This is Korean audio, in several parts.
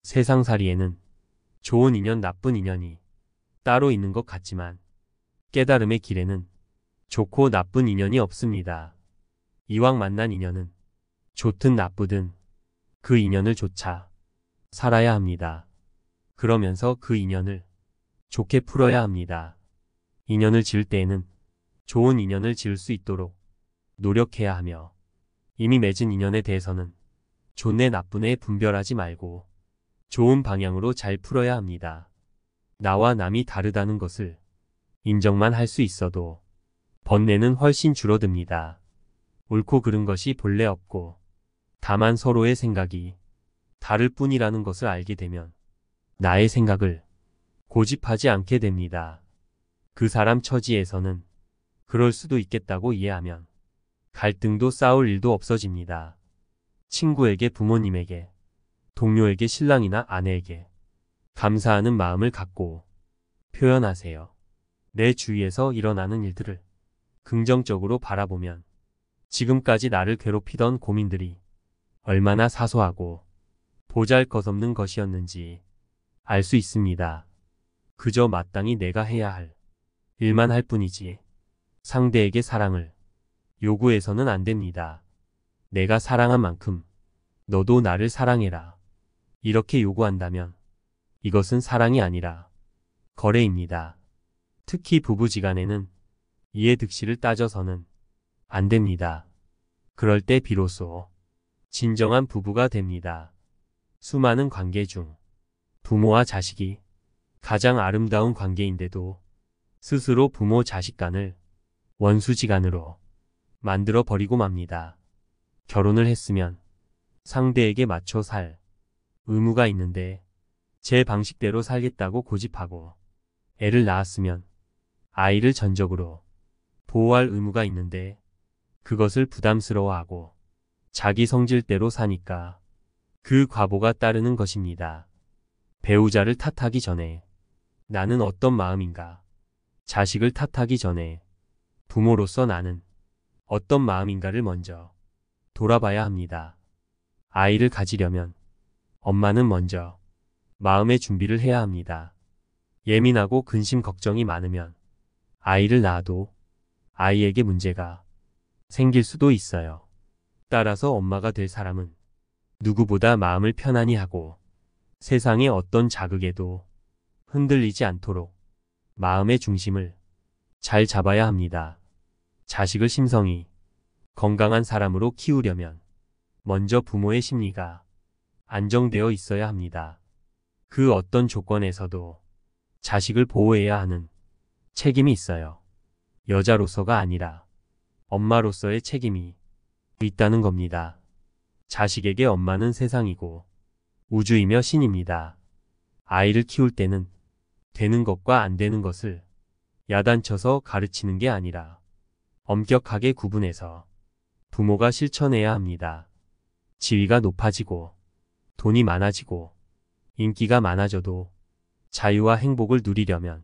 세상살이에는 좋은 인연, 나쁜 인연이 따로 있는 것 같지만 깨달음의 길에는 좋고 나쁜 인연이 없습니다. 이왕 만난 인연은 좋든 나쁘든 그 인연을 좇아 살아야 합니다. 그러면서 그 인연을 좋게 풀어야 합니다. 인연을 지을 때에는 좋은 인연을 지을 수 있도록 노력해야 하며 이미 맺은 인연에 대해서는 좋네 나쁘네 분별하지 말고 좋은 방향으로 잘 풀어야 합니다. 나와 남이 다르다는 것을 인정만 할 수 있어도 번뇌는 훨씬 줄어듭니다. 옳고 그른 것이 본래 없고 다만 서로의 생각이 다를 뿐이라는 것을 알게 되면 나의 생각을 고집하지 않게 됩니다. 그 사람 처지에서는 그럴 수도 있겠다고 이해하면 갈등도 싸울 일도 없어집니다. 친구에게, 부모님에게, 동료에게, 신랑이나 아내에게 감사하는 마음을 갖고 표현하세요. 내 주위에서 일어나는 일들을 긍정적으로 바라보면 지금까지 나를 괴롭히던 고민들이 얼마나 사소하고 보잘것없는 것이었는지 알 수 있습니다. 그저 마땅히 내가 해야 할 일만 할 뿐이지 상대에게 사랑을 요구해서는 안 됩니다. 내가 사랑한 만큼 너도 나를 사랑해라. 이렇게 요구한다면 이것은 사랑이 아니라 거래입니다. 특히 부부지간에는 이해득실을 따져서는 안 됩니다. 그럴 때 비로소 진정한 부부가 됩니다. 수많은 관계 중 부모와 자식이 가장 아름다운 관계인데도 스스로 부모 자식 간을 원수지간으로 만들어 버리고 맙니다. 결혼을 했으면 상대에게 맞춰 살 의무가 있는데 제 방식대로 살겠다고 고집하고 애를 낳았으면 아이를 전적으로 보호할 의무가 있는데 그것을 부담스러워하고 자기 성질대로 사니까 그 과보가 따르는 것입니다. 배우자를 탓하기 전에 나는 어떤 마음인가? 자식을 탓하기 전에 부모로서 나는 어떤 마음인가를 먼저 돌아봐야 합니다. 아이를 가지려면 엄마는 먼저 마음의 준비를 해야 합니다. 예민하고 근심 걱정이 많으면 아이를 낳아도 아이에게 문제가 생길 수도 있어요. 따라서 엄마가 될 사람은 누구보다 마음을 편안히 하고 세상의 어떤 자극에도 흔들리지 않도록 마음의 중심을 잘 잡아야 합니다. 자식을 심성이 건강한 사람으로 키우려면 먼저 부모의 심리가 안정되어 있어야 합니다. 그 어떤 조건에서도 자식을 보호해야 하는 책임이 있어요. 여자로서가 아니라 엄마로서의 책임이 있다는 겁니다. 자식에게 엄마는 세상이고 우주이며 신입니다. 아이를 키울 때는 되는 것과 안 되는 것을 야단쳐서 가르치는 게 아니라 엄격하게 구분해서 부모가 실천해야 합니다. 지위가 높아지고 돈이 많아지고 인기가 많아져도 자유와 행복을 누리려면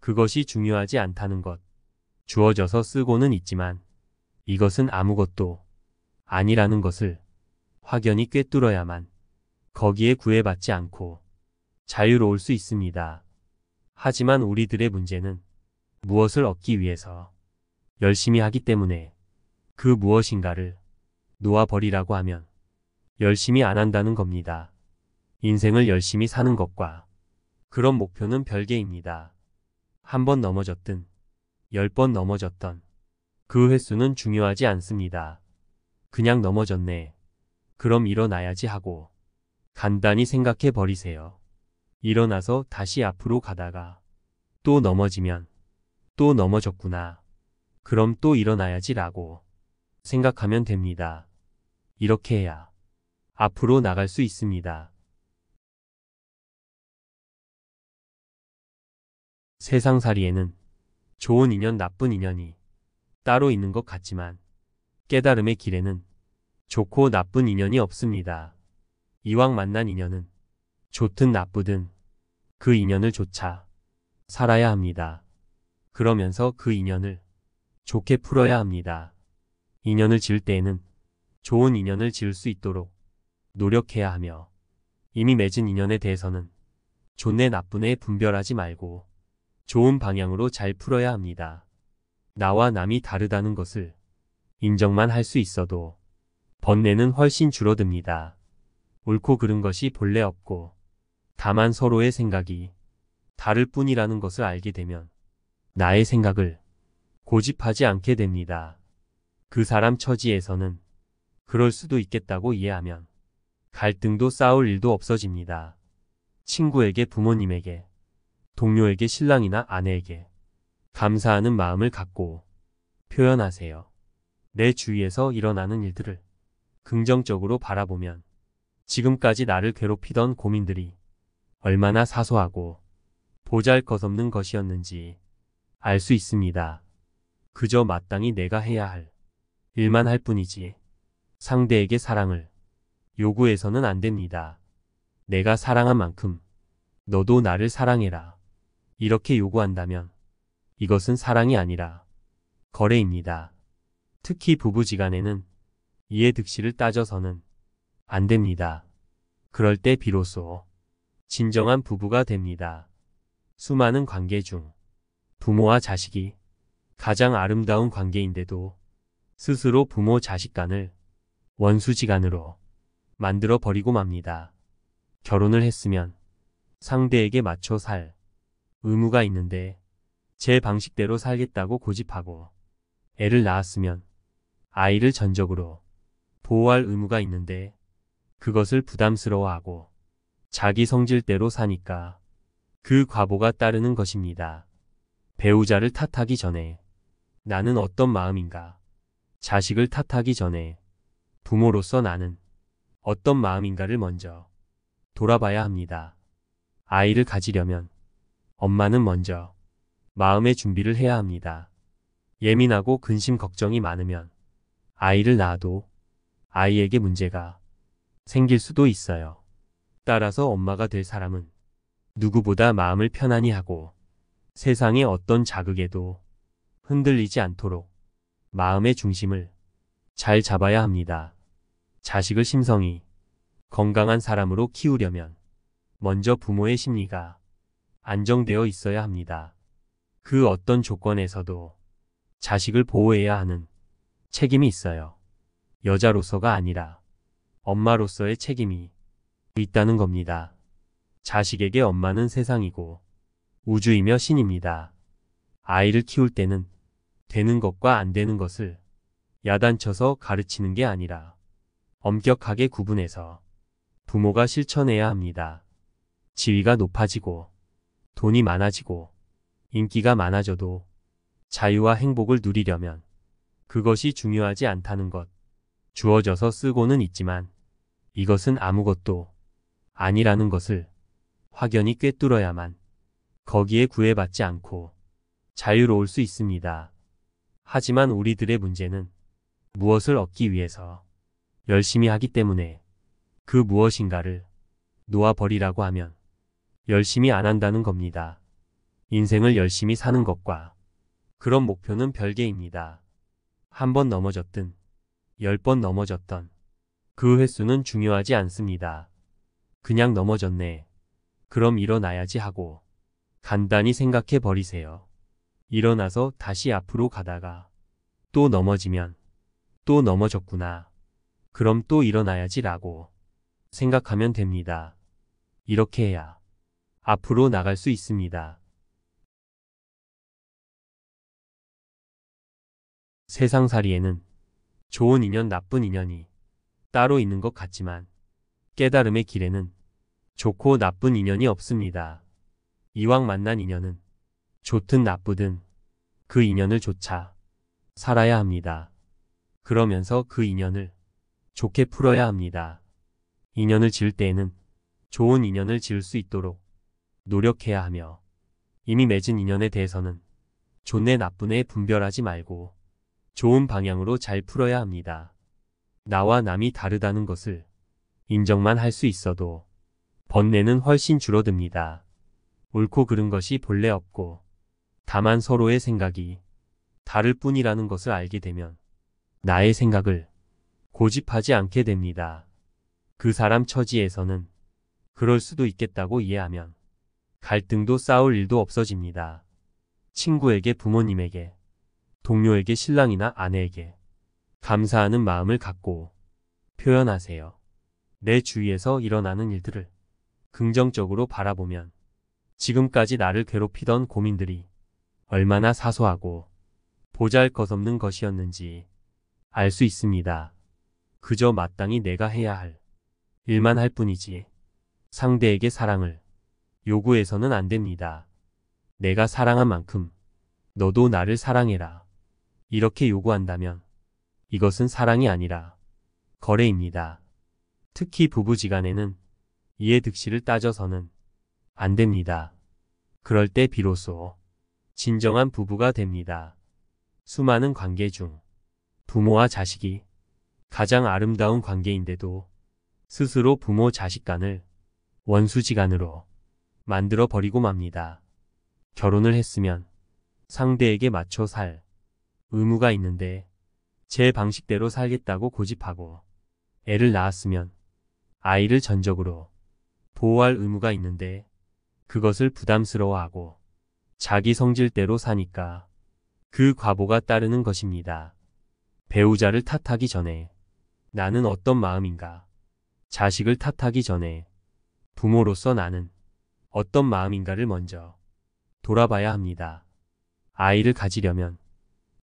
그것이 중요하지 않다는 것. 주어져서 쓰고는 있지만 이것은 아무것도 아니라는 것을 확연히 꿰뚫어야만 거기에 구애받지 않고 자유로울 수 있습니다. 하지만 우리들의 문제는 무엇을 얻기 위해서 열심히 하기 때문에 그 무엇인가를 놓아버리라고 하면 열심히 안 한다는 겁니다. 인생을 열심히 사는 것과 그런 목표는 별개입니다. 한 번 넘어졌든 10번 넘어졌던 그 횟수는 중요하지 않습니다. 그냥 넘어졌네. 그럼 일어나야지 하고 간단히 생각해 버리세요. 일어나서 다시 앞으로 가다가 또 넘어지면 또 넘어졌구나. 그럼 또 일어나야지 라고 생각하면 됩니다. 이렇게 해야 앞으로 나갈 수 있습니다. 세상살이에는 좋은 인연, 나쁜 인연이 따로 있는 것 같지만 깨달음의 길에는 좋고 나쁜 인연이 없습니다. 이왕 만난 인연은 좋든 나쁘든 그 인연을 좇아 살아야 합니다. 그러면서 그 인연을 좋게 풀어야 합니다. 인연을 지을 때에는 좋은 인연을 지을 수 있도록 노력해야 하며 이미 맺은 인연에 대해서는 좋네 나쁘네 분별하지 말고 좋은 방향으로 잘 풀어야 합니다. 나와 남이 다르다는 것을 인정만 할 수 있어도 번뇌는 훨씬 줄어듭니다. 옳고 그른 것이 본래 없고 다만 서로의 생각이 다를 뿐이라는 것을 알게 되면 나의 생각을 고집하지 않게 됩니다. 그 사람 처지에서는 그럴 수도 있겠다고 이해하면 갈등도 싸울 일도 없어집니다. 친구에게, 부모님에게, 동료에게, 신랑이나 아내에게 감사하는 마음을 갖고 표현하세요. 내 주위에서 일어나는 일들을 긍정적으로 바라보면 지금까지 나를 괴롭히던 고민들이 얼마나 사소하고 보잘것없는 것이었는지 알 수 있습니다. 그저 마땅히 내가 해야 할 일만 할 뿐이지 상대에게 사랑을 요구해서는 안 됩니다. 내가 사랑한 만큼 너도 나를 사랑해라. 이렇게 요구한다면 이것은 사랑이 아니라 거래입니다. 특히 부부지간에는 이해득실을 따져서는 안 됩니다. 그럴 때 비로소 진정한 부부가 됩니다. 수많은 관계 중 부모와 자식이 가장 아름다운 관계인데도 스스로 부모 자식 간을 원수지간으로 만들어 버리고 맙니다. 결혼을 했으면 상대에게 맞춰 살 의무가 있는데 제 방식대로 살겠다고 고집하고 애를 낳았으면 아이를 전적으로 보호할 의무가 있는데 그것을 부담스러워하고 자기 성질대로 사니까 그 과보가 따르는 것입니다. 배우자를 탓하기 전에 나는 어떤 마음인가? 자식을 탓하기 전에 부모로서 나는 어떤 마음인가를 먼저 돌아봐야 합니다. 아이를 가지려면 엄마는 먼저 마음의 준비를 해야 합니다. 예민하고 근심 걱정이 많으면 아이를 낳아도 아이에게 문제가 생길 수도 있어요. 따라서 엄마가 될 사람은 누구보다 마음을 편안히 하고 세상의 어떤 자극에도 흔들리지 않도록 마음의 중심을 잘 잡아야 합니다. 자식을 심성이 건강한 사람으로 키우려면 먼저 부모의 심리가 안정되어 있어야 합니다. 그 어떤 조건에서도 자식을 보호해야 하는 책임이 있어요. 여자로서가 아니라 엄마로서의 책임이 있다는 겁니다. 자식에게 엄마는 세상이고 우주이며 신입니다. 아이를 키울 때는 되는 것과 안 되는 것을 야단쳐서 가르치는 게 아니라 엄격하게 구분해서 부모가 실천해야 합니다. 지위가 높아지고 돈이 많아지고 인기가 많아져도 자유와 행복을 누리려면 그것이 중요하지 않다는 것. 주어져서 쓰고는 있지만 이것은 아무것도 아니라는 것을 확연히 꿰뚫어야만 거기에 구애받지 않고 자유로울 수 있습니다. 하지만 우리들의 문제는 무엇을 얻기 위해서 열심히 하기 때문에 그 무엇인가를 놓아버리라고 하면 열심히 안 한다는 겁니다. 인생을 열심히 사는 것과 그런 목표는 별개입니다. 한 번 넘어졌든 10번 넘어졌던 그 횟수는 중요하지 않습니다. 그냥 넘어졌네. 그럼 일어나야지 하고 간단히 생각해 버리세요. 일어나서 다시 앞으로 가다가 또 넘어지면 또 넘어졌구나. 그럼 또 일어나야지 라고 생각하면 됩니다. 이렇게 해야 앞으로 나갈 수 있습니다. 세상살이에는 좋은 인연, 나쁜 인연이 따로 있는 것 같지만 깨달음의 길에는 좋고 나쁜 인연이 없습니다. 이왕 만난 인연은 좋든 나쁘든 그 인연을 좇아 살아야 합니다. 그러면서 그 인연을 좋게 풀어야 합니다. 인연을 지을 때에는 좋은 인연을 지을 수 있도록 노력해야 하며 이미 맺은 인연에 대해서는 좋네 나쁘네 분별하지 말고 좋은 방향으로 잘 풀어야 합니다. 나와 남이 다르다는 것을 인정만 할 수 있어도 번뇌는 훨씬 줄어듭니다. 옳고 그른 것이 본래 없고 다만 서로의 생각이 다를 뿐이라는 것을 알게 되면 나의 생각을 고집하지 않게 됩니다. 그 사람 처지에서는 그럴 수도 있겠다고 이해하면 갈등도 싸울 일도 없어집니다. 친구에게, 부모님에게, 동료에게, 신랑이나 아내에게 감사하는 마음을 갖고 표현하세요. 내 주위에서 일어나는 일들을 긍정적으로 바라보면 지금까지 나를 괴롭히던 고민들이 얼마나 사소하고 보잘것없는 것이었는지 알 수 있습니다. 그저 마땅히 내가 해야 할 일만 할 뿐이지 상대에게 사랑을 요구해서는 안 됩니다. 내가 사랑한 만큼 너도 나를 사랑해라. 이렇게 요구한다면 이것은 사랑이 아니라 거래입니다. 특히 부부지간에는 이해득실을 따져서는 안 됩니다. 그럴 때 비로소 진정한 부부가 됩니다. 수많은 관계 중 부모와 자식이 가장 아름다운 관계인데도 스스로 부모 자식 간을 원수지간으로 만들어 버리고 맙니다. 결혼을 했으면 상대에게 맞춰 살 의무가 있는데 제 방식대로 살겠다고 고집하고 애를 낳았으면 아이를 전적으로 보호할 의무가 있는데 그것을 부담스러워하고 자기 성질대로 사니까 그 과보가 따르는 것입니다. 배우자를 탓하기 전에 나는 어떤 마음인가? 자식을 탓하기 전에 부모로서 나는 어떤 마음인가를 먼저 돌아봐야 합니다. 아이를 가지려면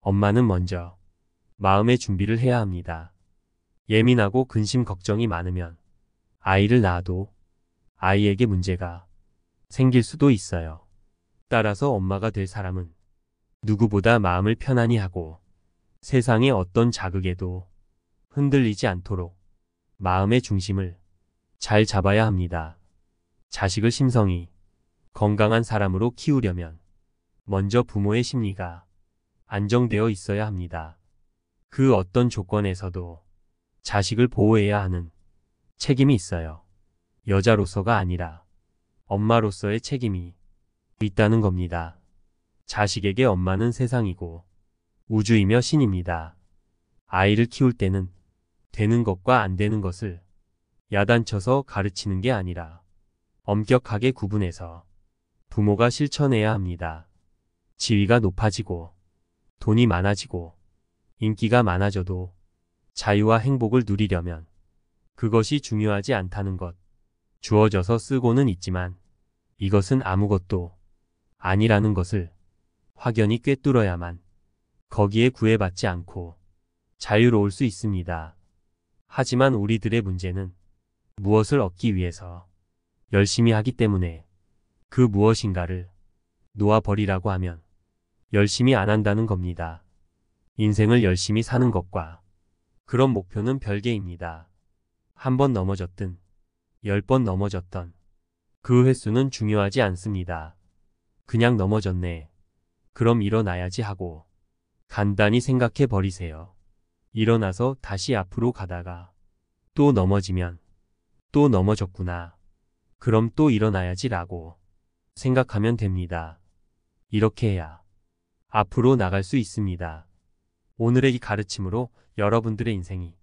엄마는 먼저 마음의 준비를 해야 합니다. 예민하고 근심 걱정이 많으면 아이를 낳아도 아이에게 문제가 생길 수도 있어요. 따라서 엄마가 될 사람은 누구보다 마음을 편안히 하고 세상의 어떤 자극에도 흔들리지 않도록 마음의 중심을 잘 잡아야 합니다. 자식을 심성이 건강한 사람으로 키우려면 먼저 부모의 심리가 안정되어 있어야 합니다. 그 어떤 조건에서도 자식을 보호해야 하는 책임이 있어요. 여자로서가 아니라 엄마로서의 책임이 있다는 겁니다. 자식에게 엄마는 세상이고 우주이며 신입니다. 아이를 키울 때는 되는 것과 안 되는 것을 야단쳐서 가르치는 게 아니라 엄격하게 구분해서 부모가 실천해야 합니다. 지위가 높아지고 돈이 많아지고 인기가 많아져도 자유와 행복을 누리려면 그것이 중요하지 않다는 것. 주어져서 쓰고는 있지만 이것은 아무것도 아니라는 것을 확연히 꿰뚫어야만 거기에 구애받지 않고 자유로울 수 있습니다. 하지만 우리들의 문제는 무엇을 얻기 위해서 열심히 하기 때문에 그 무엇인가를 놓아버리라고 하면 열심히 안 한다는 겁니다. 인생을 열심히 사는 것과 그런 목표는 별개입니다. 한 번 넘어졌든 10번 넘어졌던 그 횟수는 중요하지 않습니다. 그냥 넘어졌네. 그럼 일어나야지 하고 간단히 생각해 버리세요. 일어나서 다시 앞으로 가다가 또 넘어지면 또 넘어졌구나. 그럼 또 일어나야지 라고 생각하면 됩니다. 이렇게 해야 앞으로 나갈 수 있습니다. 오늘의 이 가르침으로 여러분들의 인생이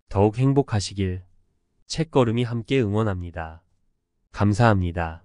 더욱 행복하시길 책걸음이 함께 응원합니다. 감사합니다.